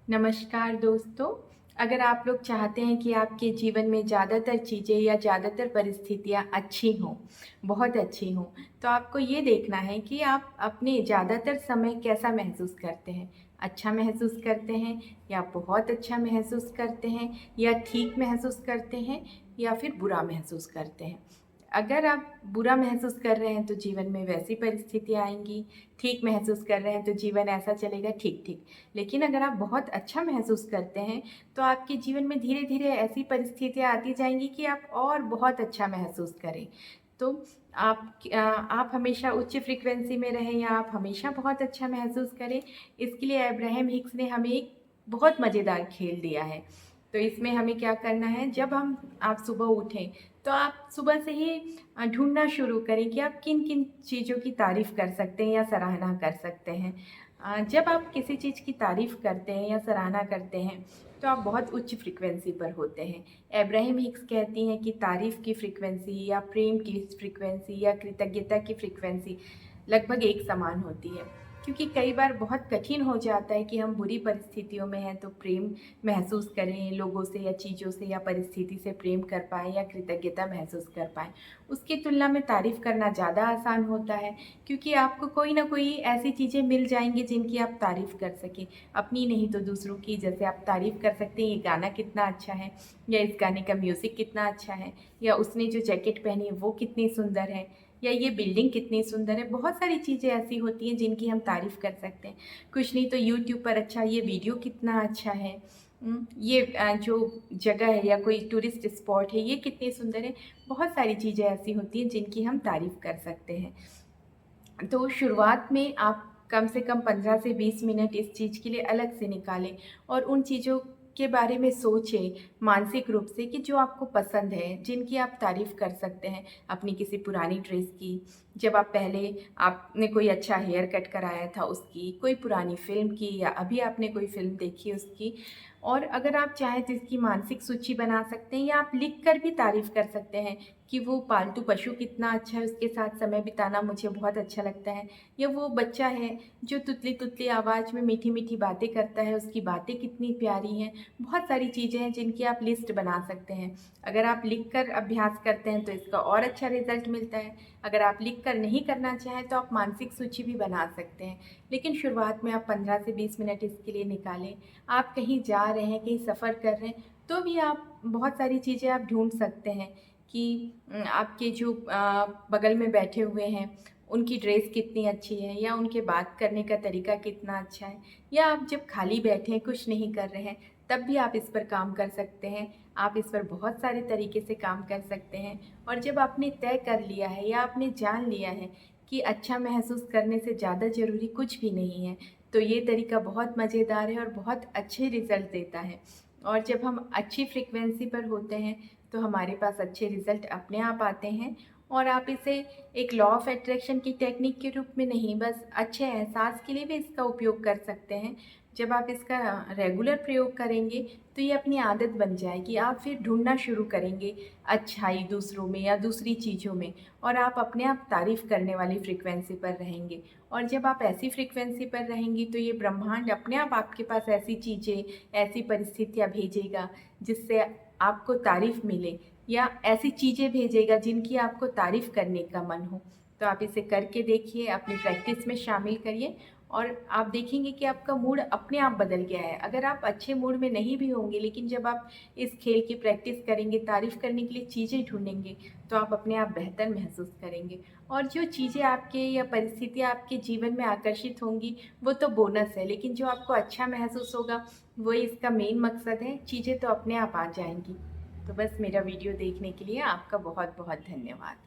नमस्कार दोस्तों। अगर आप लोग चाहते हैं कि आपके जीवन में ज़्यादातर चीज़ें या ज़्यादातर परिस्थितियाँ अच्छी हों, बहुत अच्छी हों, तो आपको ये देखना है कि आप अपने ज़्यादातर समय कैसा महसूस करते हैं। अच्छा महसूस करते हैं या बहुत अच्छा महसूस करते हैं या ठीक महसूस करते हैं या फिर बुरा महसूस करते हैं। अगर आप बुरा महसूस कर रहे हैं तो जीवन में वैसी परिस्थितियाँ आएँगी, ठीक महसूस कर रहे हैं तो जीवन ऐसा चलेगा ठीक-ठीक। लेकिन अगर आप बहुत अच्छा महसूस करते हैं, तो आपके जीवन में धीरे-धीरे ऐसी परिस्थितियाँ आती जाएँगी कि आप और बहुत अच्छा महसूस करें। तो आप हमेशा उच्च फ्रीक्वेंसी में रहें या आप हमेशा बहुत अच्छा महसूस करें, इसके लिए अब्राहम हिक्स ने हमें एक बहुत मज़ेदार खेल दिया है। तो इसमें हमें क्या करना है, जब आप सुबह उठें, तो आप सुबह से ही ढूँढना शुरू करें कि आप किन-किन चीज़ों की तारीफ़ कर सकते हैं या सराहना कर सकते हैं। जब आप किसी चीज़ की तारीफ़ करते हैं या सराहना करते हैं, तो आप बहुत उच्च फ्रीक्वेंसी पर होते हैं। अब्राहम हिक्स कहती हैं कि तारीफ़ की फ्रीक्वेंसी या प्रेम की फ्रीक्वेंसी या कृतज्ञता की फ्रीक्वेंसी लगभग एक समान होती है। क्योंकि कई बार बहुत कठिन हो जाता है कि हम बुरी परिस्थितियों में हैं तो प्रेम महसूस करें लोगों से या चीज़ों से या परिस्थिति से प्रेम कर पाएँ या कृतज्ञता महसूस कर पाएँ। उसकी तुलना में तारीफ़ करना ज़्यादा आसान होता है, क्योंकि आपको कोई ना कोई ऐसी चीज़ें मिल जाएँगी जिनकी आप तारीफ़ कर सकें। अपनी नहीं तो दूसरों की, जैसे आप तारीफ़ कर सकते हैं ये गाना कितना अच्छा है या इस गाने का म्यूज़िक कितना अच्छा है या उसने जो जैकेट पहनी है वो कितनी सुंदर है या ये बिल्डिंग कितनी सुंदर है। बहुत सारी चीज़ें ऐसी होती हैं जिनकी हम तारीफ़ कर सकते हैं। कुछ नहीं तो यूट्यूब पर अच्छा ये वीडियो कितना अच्छा है। ये जो जगह है या कोई टूरिस्ट स्पॉट है ये कितनी सुंदर है। बहुत सारी चीज़ें ऐसी होती हैं जिनकी हम तारीफ़ कर सकते हैं। तो शुरुआत में आप कम से कम 15 से 20 मिनट इस चीज़ के लिए अलग से निकालें और उन चीज़ों के बारे में सोचें मानसिक रूप से कि जो आपको पसंद है, जिनकी आप तारीफ़ कर सकते हैं। अपनी किसी पुरानी ड्रेस की, जब आप पहले आपने कोई अच्छा हेयर कट कराया था उसकी, कोई पुरानी फ़िल्म की या अभी आपने कोई फ़िल्म देखी उसकी। और अगर आप चाहें तो इसकी मानसिक सूची बना सकते हैं या आप लिख कर भी तारीफ़ कर सकते हैं कि वो पालतू पशु कितना अच्छा है, उसके साथ समय बिताना मुझे बहुत अच्छा लगता है। या वो बच्चा है जो तुतली-तुतली आवाज़ में मीठी-मीठी बातें करता है, उसकी बातें कितनी प्यारी हैं। बहुत सारी चीज़ें हैं जिनकी आप लिस्ट बना सकते हैं। अगर आप लिख कर अभ्यास करते हैं तो इसका और अच्छा रिज़ल्ट मिलता है। अगर आप लिख कर नहीं करना चाहें तो आप मानसिक सूची भी बना सकते हैं। लेकिन शुरुआत में आप 15 से 20 मिनट इसके लिए निकालें। आप कहीं जा रहे हैं, कहीं सफ़र कर रहे हैं, तो भी आप बहुत सारी चीज़ें आप ढूँढ सकते हैं कि आपके जो बगल में बैठे हुए हैं, उनकी ड्रेस कितनी अच्छी है या उनके बात करने का तरीका कितना अच्छा है। या आप जब खाली बैठे हैं, कुछ नहीं कर रहे हैं, तब भी आप इस पर काम कर सकते हैं। आप इस पर बहुत सारे तरीके से काम कर सकते हैं और जब आपने तय कर लिया है या आपने जान लिया है कि अच्छा महसूस करने से ज़्यादा ज़रूरी कुछ भी नहीं है, तो ये तरीका बहुत मज़ेदार है और बहुत अच्छे रिज़ल्ट देता है। और जब हम अच्छी फ्रीक्वेंसी पर होते हैं, तो हमारे पास अच्छे रिज़ल्ट अपने आप आते हैं और आप इसे एक लॉ ऑफ़ अट्रैक्शन की टेक्निक के रूप में नहीं, बस अच्छे एहसास के लिए भी इसका उपयोग कर सकते हैं। जब आप इसका रेगुलर प्रयोग करेंगे, तो ये अपनी आदत बन जाएगी। आप फिर ढूँढना शुरू करेंगे अच्छाई दूसरों में या दूसरी चीज़ों में और आप अपने आप तारीफ़ करने वाली फ्रीक्वेंसी पर रहेंगे। और जब आप ऐसी फ्रीक्वेंसी पर रहेंगी, तो ये ब्रह्मांड अपने आप आपके पास ऐसी चीज़ें, ऐसी परिस्थितियाँ भेजेगा, जिससे आपको तारीफ़ मिले या ऐसी चीज़ें भेजेगा जिनकी आपको तारीफ़ करने का मन हो। तो आप इसे करके देखिए, अपनी प्रैक्टिस में शामिल करिए और आप देखेंगे कि आपका मूड अपने आप बदल गया है। अगर आप अच्छे मूड में नहीं भी होंगे, लेकिन जब आप इस खेल की प्रैक्टिस करेंगे, तारीफ़ करने के लिए चीज़ें ढूँढेंगे, तो आप अपने आप बेहतर महसूस करेंगे। और जो चीज़ें आपके या परिस्थितियाँ आपके जीवन में आकर्षित होंगी, वो तो बोनस है, लेकिन जो आपको अच्छा महसूस होगा, वही इसका मेन मकसद है। चीज़ें तो अपने आप आ जाएँगी। तो बस मेरा वीडियो देखने के लिए आपका बहुत-बहुत धन्यवाद।